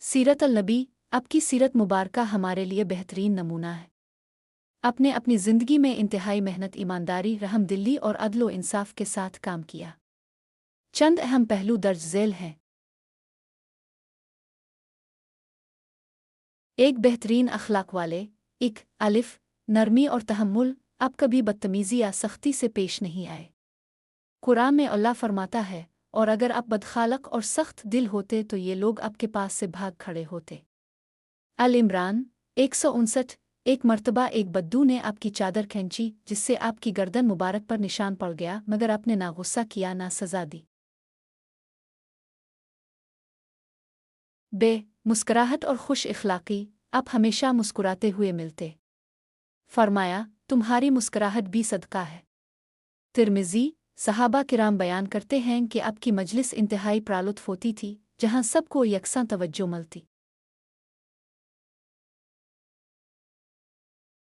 सीरत अल-नबी, आपकी सीरत मुबारका हमारे लिए बेहतरीन नमूना है। आपने अपनी ज़िंदगी में इंतहाई मेहनत, ईमानदारी, रहमदिली और अदल व इंसाफ के साथ काम किया। चंद अहम पहलू दर्ज झेल हैं। एक बेहतरीन अखलाक वाले। एक अलिफ, नरमी और तहम्मुल। आप कभी बदतमीज़ी या सख्ती से पेश नहीं आए। कुरान में अल्लाह फरमाता है, और अगर आप बदखालक और सख्त दिल होते तो ये लोग आपके पास से भाग खड़े होते। अल इमरान 159। एक मर्तबा एक बद्दू ने आपकी चादर खींची, जिससे आपकी गर्दन मुबारक पर निशान पड़ गया, मगर आपने ना गुस्सा किया ना सजा दी। बे मुस्कुराहट और खुश इखलाकी। आप हमेशा मुस्कुराते हुए मिलते। फरमाया, तुम्हारी मुस्कुराहट भी सदका है। तिरमिज़ी। सहाबा किराम बयान करते हैं कि आपकी मजलिस इंतहाई प्रालुत्फ होती थी, जहाँ सबको यकसां तवज्जो मिलती।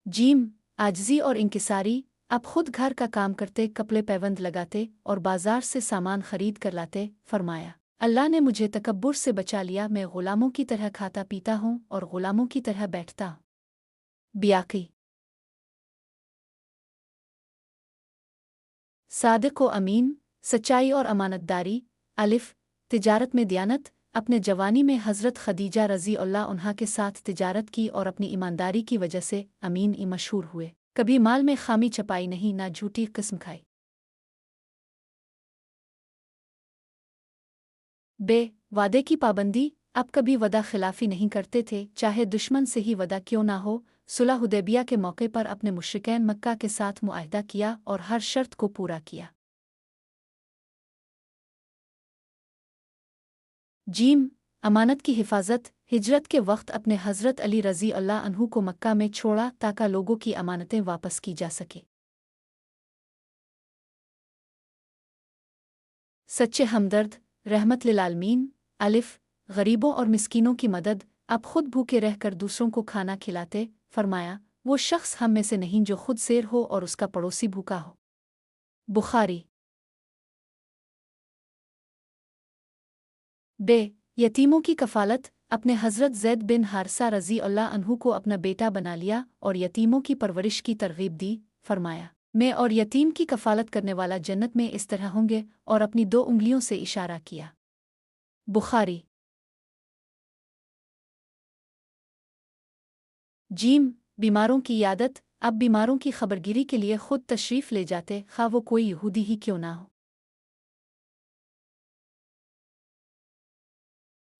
जीम आजजी और इंकिसारी। आप खुद घर का काम करते, कपड़े पैबंद लगाते और बाजार से सामान खरीद कर लाते। फरमाया, अल्लाह ने मुझे तकब्बुर से बचा लिया। मैं गुलामों की तरह खाता पीता हूँ और गुलामों की तरह बैठता हूँ। बियाकी। सादिक व अमीन। सच्चाई और अमानतदारी। अलिफ, तिजारत में दियानत। अपने जवानी में हज़रत खदीजा रज़ी अल्लाह उन्हा के साथ तिजारत की और अपनी ईमानदारी की वजह से अमीन मशहूर हुए। कभी माल में खामी छपाई नहीं, ना झूठी किस्म खाई। बे वादे की पाबंदी। आप कभी वदा खिलाफी नहीं करते थे, चाहे दुश्मन से ही वदा क्यों ना हो। सुलह हुदैबिया के मौके पर अपने मुश्रिकैन मक्का के साथ मुआहदा किया और हर शर्त को पूरा किया। जीम अमानत की हिफाजत। हिजरत के वक्त अपने हज़रत अली रज़ी अल्लाह अन्हु को मक्का में छोड़ा ताकि लोगों की अमानतें वापस की जा सके। सच्चे हमदर्द, रहमत लिल आलमीन। अलिफ, गरीबों और मिस्कीनों की मदद। आप खुद भूखे रहकर दूसरों को खाना खिलाते। फरमाया, वो शख्स हम में से नहीं जो खुद सेर हो और उसका पड़ोसी भूखा हो। बुखारी। बे यतीमों की कफालत। अपने हज़रत ज़ैद बिन हारसा रज़ी अल्लाह अन्हु को अपना बेटा बना लिया और यतीमों की परवरिश की तरगीब दी। फरमाया, मैं और यतीम की कफालत करने वाला जन्नत में इस तरह होंगे, और अपनी 2 उंगलियों से इशारा किया। बुखारी। जीम बीमारों की यादत। अब बीमारों की खबरगिरी के लिए खुद तशरीफ़ ले जाते, खा वो कोई यहूदी ही क्यों ना हो।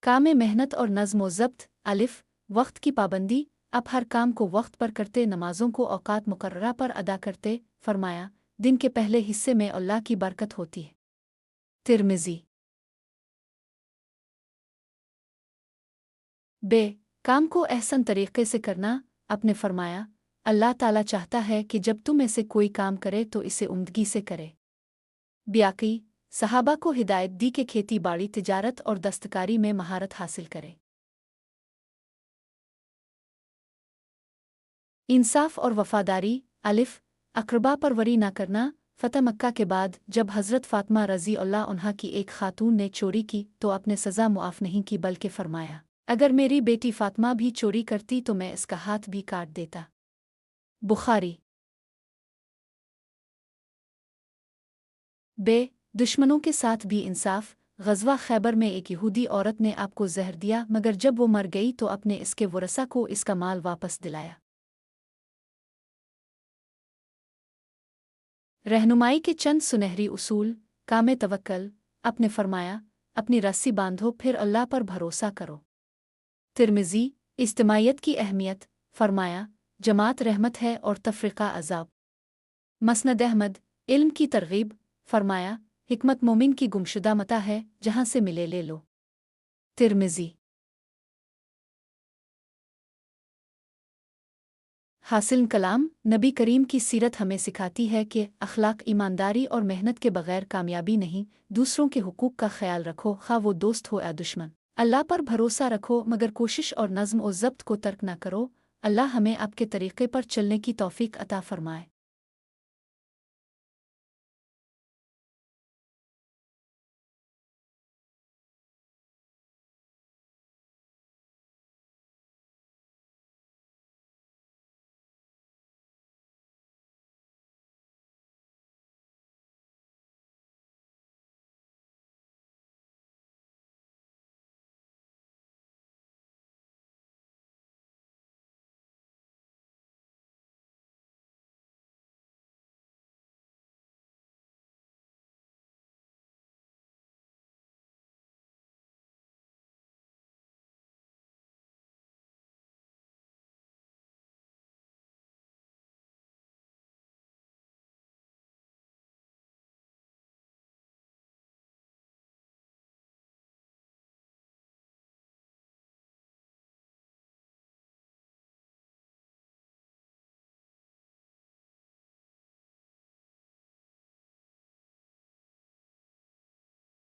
काम में मेहनत और नज़्म व ज़ब्त। अलिफ, वक्त की पाबंदी। आप हर काम को वक्त पर करते, नमाजों को औकात मुकर्ररा पर अदा करते। फरमाया, दिन के पहले हिस्से में अल्लाह की बरकत होती है। तिरमिज़ी। बे काम को एहसन तरीक़े से करना। आपने फरमाया, अल्लाह ताला चाहता है कि जब तुम में से कोई काम करे तो इसे उम्दगी से करे। ब्याकी। सहाबा को हिदायत दी कि खेती बाड़ी, तिजारत और दस्तकारी में महारत हासिल करे। इंसाफ और वफादारी। अलिफ, अक़रबा परवरी ना करना। फ़तह मक्का के बाद जब हज़रत फ़ातिमा रज़ी अल्लाह उन्हा की एक खातून ने चोरी की तो आपने सज़ा मुआफ़ नहीं की, बल्कि फरमाया, अगर मेरी बेटी फ़ातिमा भी चोरी करती तो मैं इसका हाथ भी काट देता। बुखारी। बे दुश्मनों के साथ भी इंसाफ। ग़ज़वा खैबर में एक यहूदी औरत ने आपको जहर दिया, मगर जब वो मर गई तो अपने इसके वरसा को इसका माल वापस दिलाया। रहनुमाई के चंद सुनहरी उसूल। कामे तवक्कल। आपने फरमाया, अपनी रस्सी बांधो फिर अल्लाह पर भरोसा करो। तिरमिज़ी। इज्तिमाइयत की अहमियत। फरमाया, जमात रहमत है और तफ़रीक़ा अज़ाब। मसनद अहमद। इल्म की तरगीब। फरमाया, हिकमत मोमिन की गुमशुदा मता है, जहाँ से मिले ले लो। तिरमिज़ी। हासिल कलाम। नबी करीम की सीरत हमें सिखाती है कि अखलाक, ईमानदारी और मेहनत के बगैर कामयाबी नहीं। दूसरों के हुकूक का ख्याल रखो, खा वो दोस्त हो या दुश्मन। अल्लाह पर भरोसा रखो, मगर कोशिश और नज़्म और ज़ब्त को तर्क न करो। अल्लाह हमें आपके तरीक़े पर चलने की तौफ़ीक अता फ़रमाए।